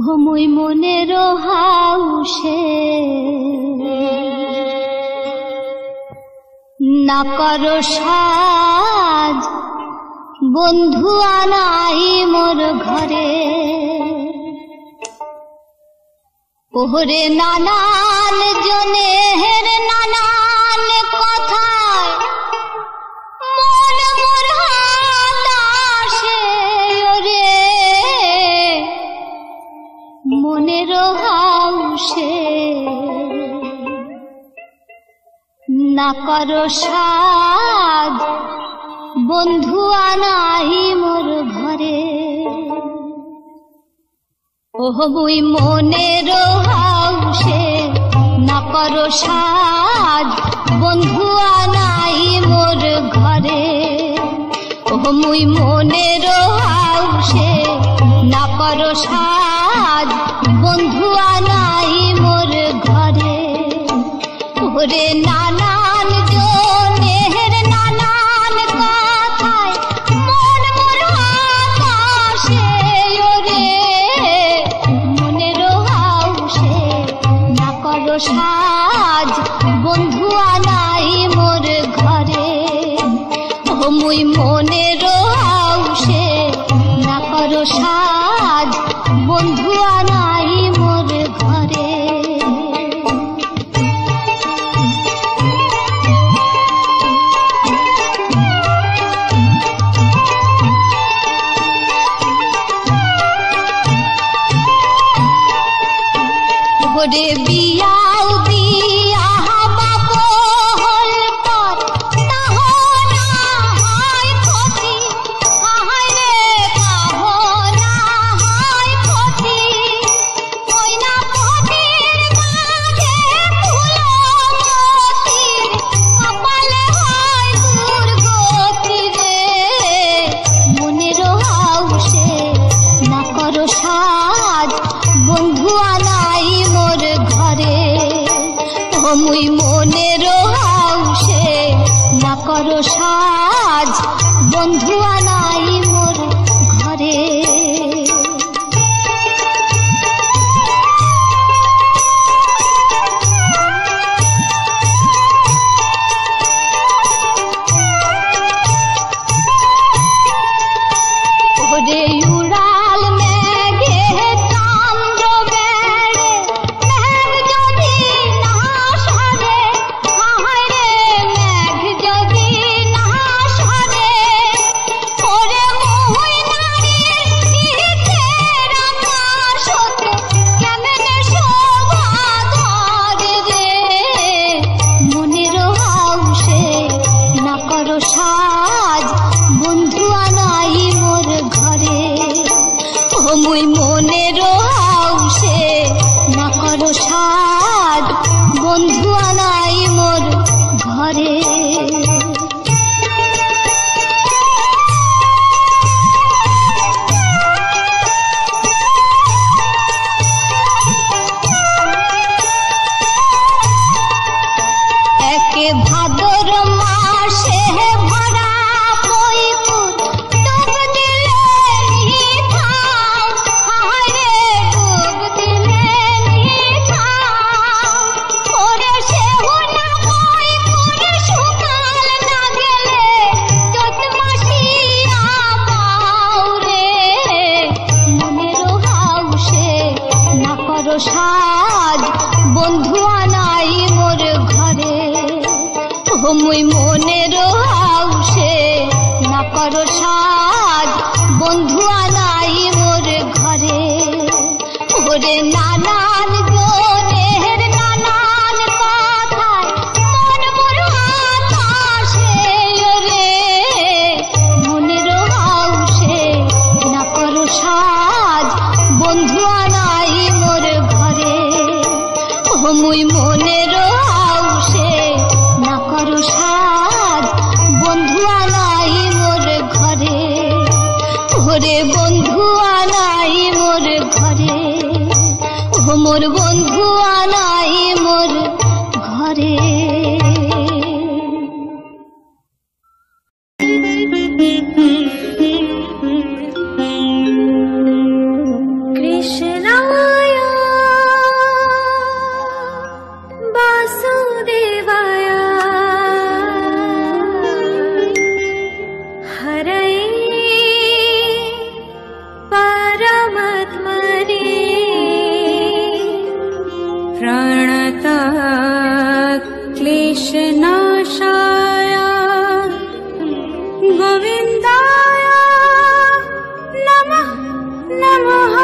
মই মনের হাউসে না করো সাজ, বন্ধু আনাই মোর ঘরে। ওহরে নানান জনের নানান কথায় মন মোর হাতাশে। ওরে মনের হাউসে না করো সাজ, বন্ধু আনাই মোর ঘরে। ওহ মুই মনের হাউসে না করো সাজ, বন্ধু আনাই মোর ঘরে। ওহ মুই মনের হাউসে না করো সাজ, বন্ধু আনাই মোর ঘরে। ওরে নানান জনের নানান কথায় মন মোর হাতাশে। ওরে মনের হাউসে না করো সাজ, বন্ধু আনাই মোর ঘরে। ও মুই মনের হাউসে না করো সাজ, বন্ধু আনাই মোর ঘরে। ওরে বিয়াও দিয়া বাপ হল পর তাহ না হয় ক্ষতি। আহাই রে তাহ না হয় ক্ষতি। ওই না ক্ষতির মাঝে ফুলমতির কপালে হয় দুর্গতি রে। মনের হাউসে না করো সাজ, বন্ধু আনাই মোর ঘরে। ও মুই মনের হাউসে না করো সাজ, বন্ধু আনাই মোর ঘরে। ওরে উড়াল মেঘে চান্দ্র বেড়ে, মেঘ যদি না সরে। আহাই রে মেঘ যদি না সরে। ওরে মুই নারীর ইচ্ছের আকাশতে কেমনে শোভা ধরে রে। মনের হাউসে না করো সাজ, বন্ধু আনাই মোর ঘরে। ও মুই মনের হাউসে না করো সাজ, বন্ধু আনাই মোর ঘরে। একে ভাদর মাসে ভরা বইপুর ডুব দিলে নিথাও। আহাই রে ডুব দিলে নিথাও। ওরে সেহু না বইপুর শুকায় वासुदेवाय हरये परमात्मने प्रणता क्लेशनाशाय गोविन्दाय नमः नमः।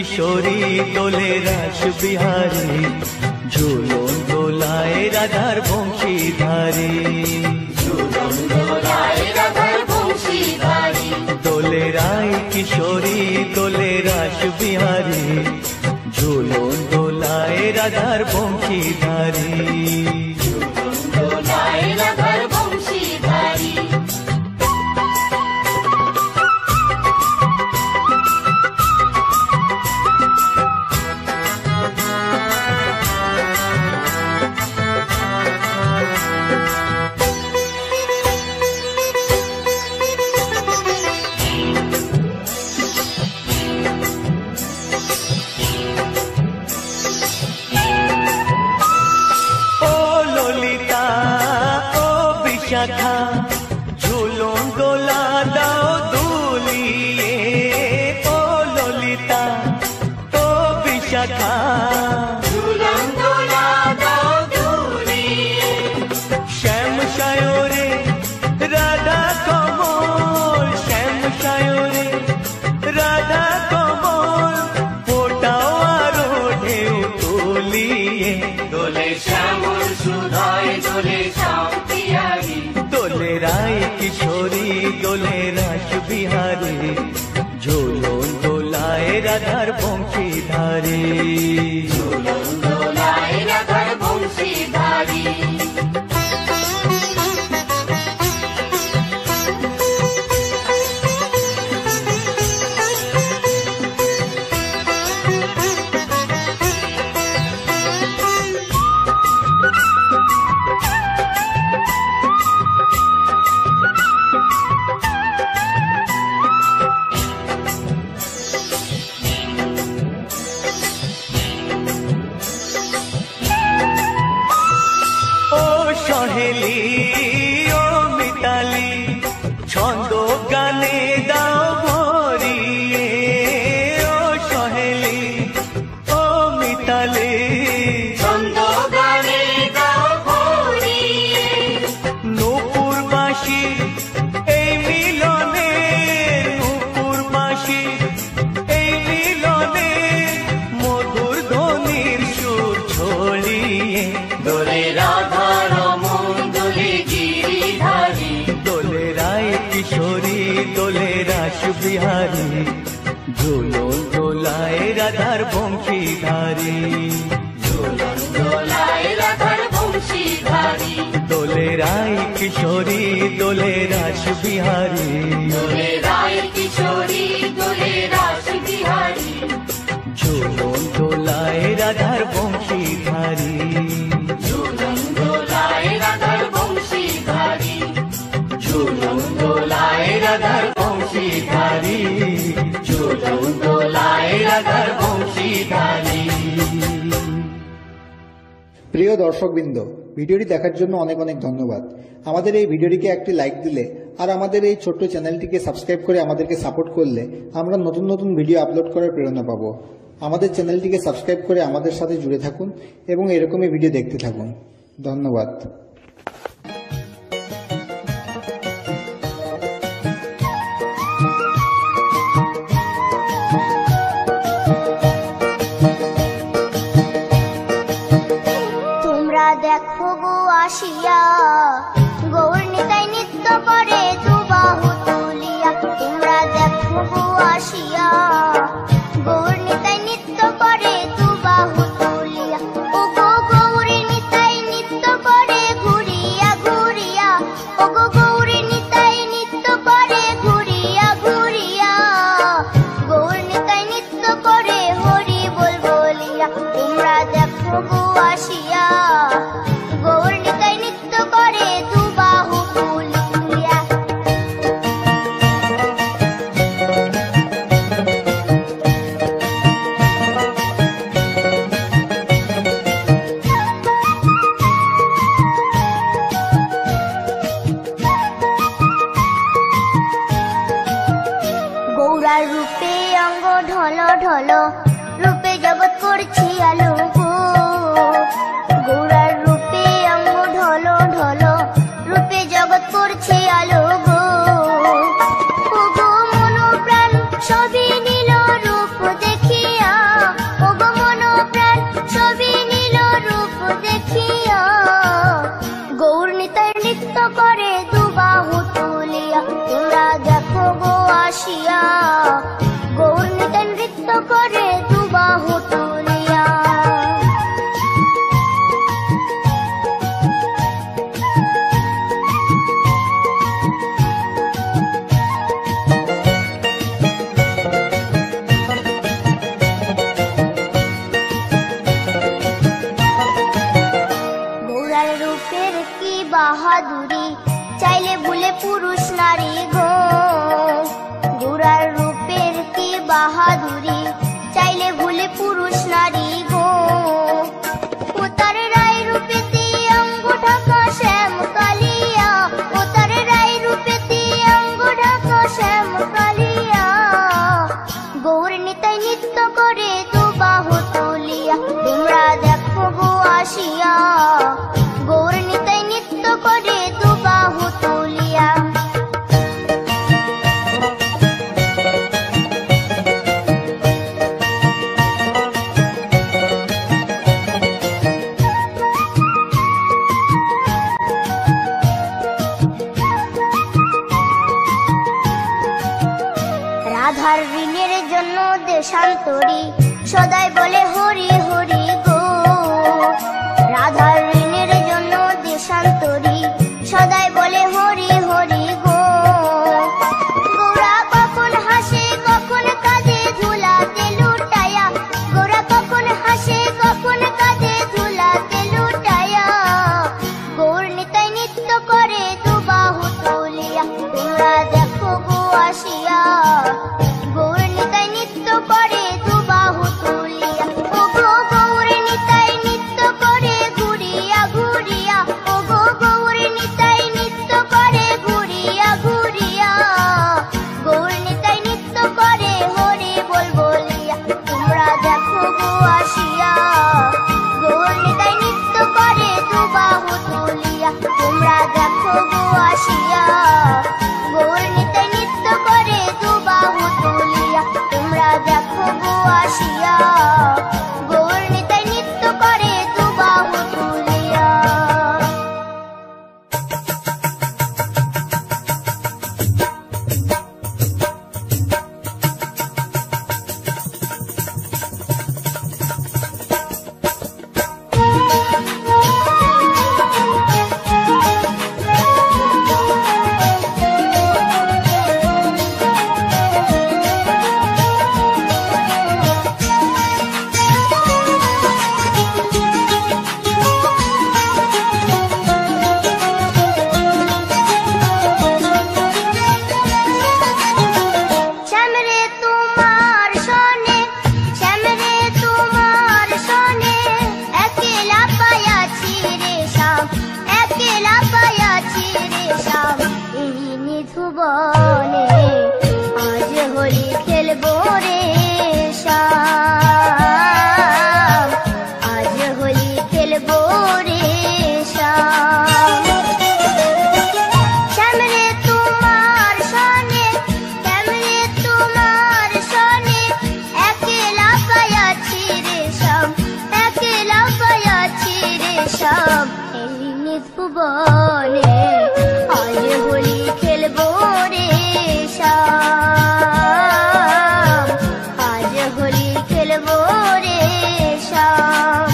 কিশোরী দোলে রাস বিহারী, ঝুলন দোলায় রাধার বংশীধারী। দোলে রায় কিশোরী দোলে রাস বিহারী, ঝুলন দোলায় রাধার বংশীধারী। ঝুলন দোলা দাও দুলিয়ে, ও ললিতা ও বিশাখা, ঝুলন দোলা দাও দুলিয়ে। শ্যাম সায়রে রাধা কমল, শ্যাম সায়রে রাধা কমল, ফোটাও আরো ঢেউ তুলিয়ে। দোলে শ্যামল সুধায় দোলে শ্যাম পিয়ারি, দোলে রায় কিশোরী দোলে রাস বিহারী, ঝুলন দোলায় রাধার বংশীধারী। ঝুলন দোলায় রাধার বংশীধারী। সহেলি ও মিতালি, ছন্দ গানে দাও ভরিয়ে, ও সহেলি ও মিতালি, ছন্দ গানে দাও ভরিয়ে। নূপুর বাঁশি এই মিলনে, নূপুর বাঁশি এই মিলনে, মধুর ধ্বনির সুর ছড়িয়ে। দোলে রাধা কিশোরী দোলে রাস বিহারী, ঝুলন দোলায় রাধার বংশীধারী। ঝুলন দোলায় রাধার বংশীধারী। দোলে রায় কিশোরী দোলে রাস বিহারী, দোলে রায় কিশোরী দোলে রাস বিহারী, ঝুলন দোলায় রাধার বংশীধারী। ঝুলন দোলায় রাধার বংশীধারী, ঝুলন দোলায় রাধার বংশীধারী, ঝুলন দোলায় রাধার বংশীধারী। প্রিয় দর্শকবৃন্দ, ভিডিওটি দেখার জন্য অনেক অনেক ধন্যবাদ। আমাদের এই ভিডিওটিকে একটি লাইক দিলে আর আমাদের এই ছোট্ট চ্যানেলটিকে সাবস্ক্রাইব করে আমাদেরকে সাপোর্ট করলে আমরা নতুন নতুন ভিডিও আপলোড করার প্রেরণা পাবো। আমাদের চ্যানেলটিকে সাবস্ক্রাইব করে আমাদের সাথে জুড়ে থাকুন এবং এরকমই ভিডিও দেখতে থাকুন। ধন্যবাদ। দেখো গো আসিয়া, গৌর নিতাই নৃত্য করে দুবাহু তুলিয়া। তোমরা দেখো গো আসিয়া, গৌর নিতাই নৃত্য করে দুবাহু তুলিয়া। ও গো গৌরী নিতাই নৃত্য করে ঘুরিয়া ঘুরিয়া, ও গো গৌরী নিতাই নৃত্য করে ঘুরিয়া ঘুরিয়া। গৌর নিতাই নৃত্য করে হরি বল বলিয়া। তোমরা দেখো গো আসিয়া, গৌর নিতাই নৃত্য করে দুবাহু তুলিয়া। গৌরার রূপে অঙ্গ ঢল ঢল, রূপে জগৎ করছি আলো। দেশান্তরী সদাই বলে হরি হরি গো। রাধার ঋণের জন্য দেশান্তরী সদাই বলে হরি হরি গো। গৌরা কখন হাসে কখন কাঁদে ধুলাতে লুটায়া, গৌরা কখন হাসে কখন কাঁদে ধুলাতে লুটায়া। গৌর নিতাই নৃত্য করে দুবাহু তুলিয়া, তোমরা দেখো গো আসিয়া। গৌর নিতাই নৃত্য করে দুবাহু তুলিয়া, ও গো গৌর নিতাই নৃত্য করে ঘুরিয়া ঘুরিয়া, ও গো গৌর নিতাই নৃত্য করে ঘুরিয়া ঘুরিয়া। গৌর নিতাই নৃত্য করে হরি বল বলিয়া, তোমরা দেখো গো আসিয়া। গৌর নিতাই নৃত্য করে দুবাহু তুলিয়া, তোমরা দেখো গো আসিয়া। গৌর নিতাই নৃত্য করে দুবাহু তুলিয়া, তোমরা দেখো গো আসিয়া। গৌর নিতাই নৃত্য করে দুবাহু তুলিয়া। শ্যামরে তোমার সনে, শ্যামরে তোমার সনে, একলা পায়াছি রে শ্যাম, একলা পায়াছি রে শ্যাম। এই নিধুবনে আজ হোলি খেলবো রে শ্যাম, আজ হোলি খেলবো রে শ্যাম। শ্যামরে তোমার সনে, শ্যামরে তোমার সনে, একলা পায়াছি রে শ্যাম, একলা পায়াছি রে শ্যাম। এই নিধুবনে আজ হোলি খেলবো রে শ্যাম, আজ হোলি খেলবো রে শ্যাম।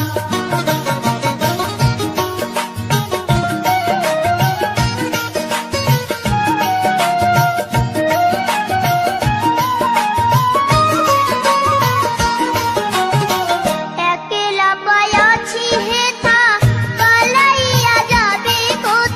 একলা পায়াছি হেথা, পালাইয়া যাবে কোথা।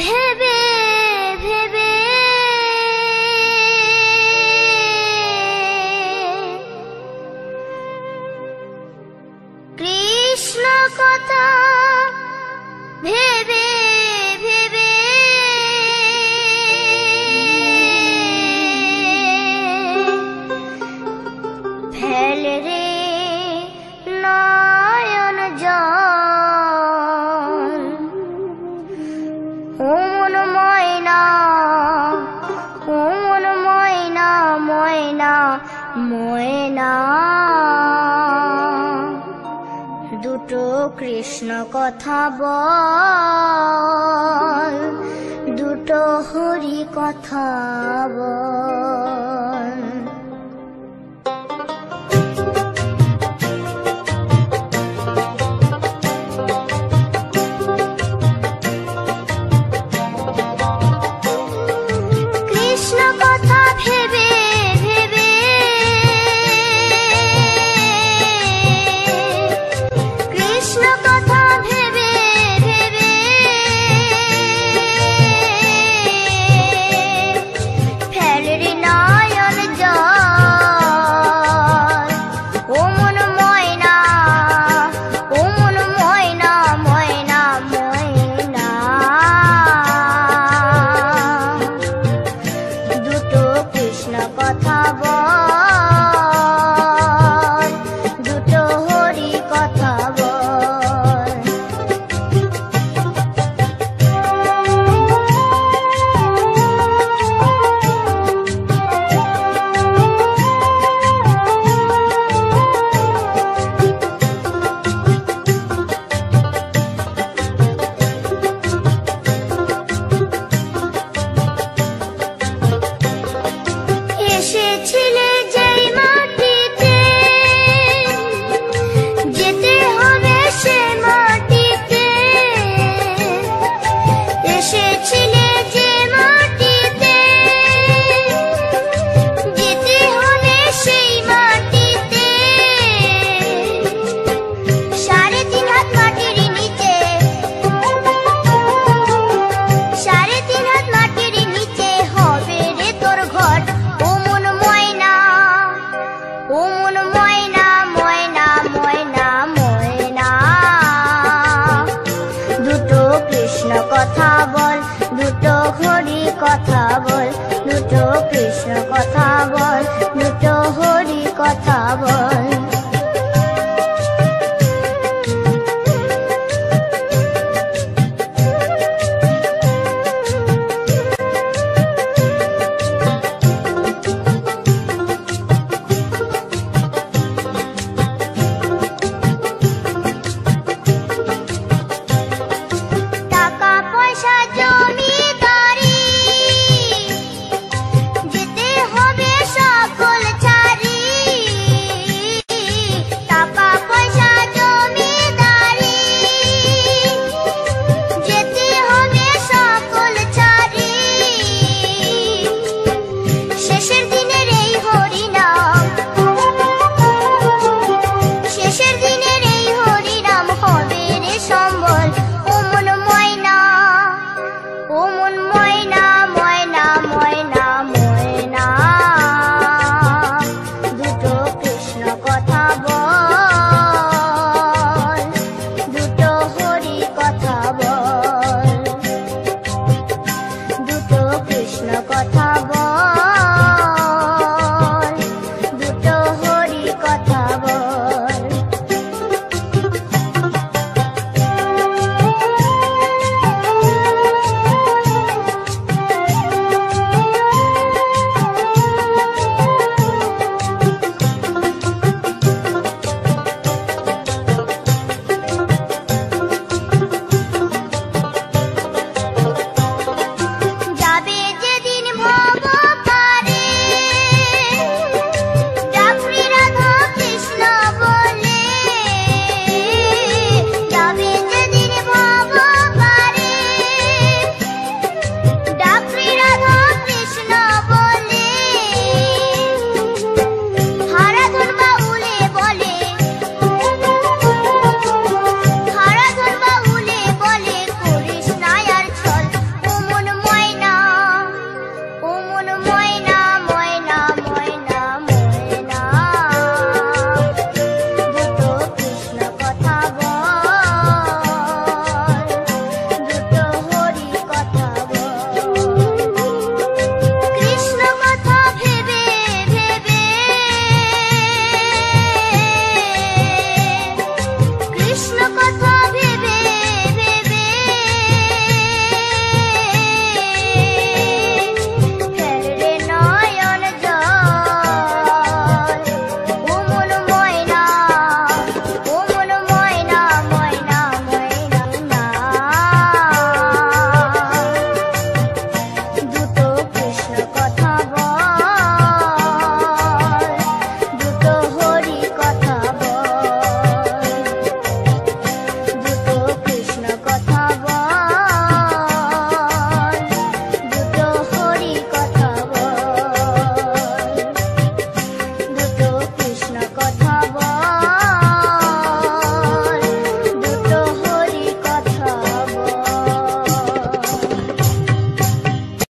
ভেবে ভেবে কৃষ্ণ কথা ভেবে ভেবে ফেলে রে নয়ন জল ও মন ময়না ময়না ময়না দুটো কৃষ্ণ কথা বল দুটো হরি কথা বল কৃষ্ণ কথা ভেবে ভেবে কৃষ্ণ কথা ভেবে ভেবে ফেলে রে নয়ন জল ও মন ময়না ময়না ময়না দুটো কৃষ্ণ কথা বল দুটো হরি কথা বল এসেছিলে যেই মাটিতে যেতে হবে সে মাটিতে এসেছিলে যে মাটিতে যেতে হবে সেই মাটিতে 3.5 হাত মাটির নিচে 3.5 হাত মাটির নিচে হবে রে তোর ঘর ও মন ময়না ময়না ময়না দুটো কৃষ্ণ কথা বল দুটো হরি কথা বল দুটো কৃষ্ণ কথা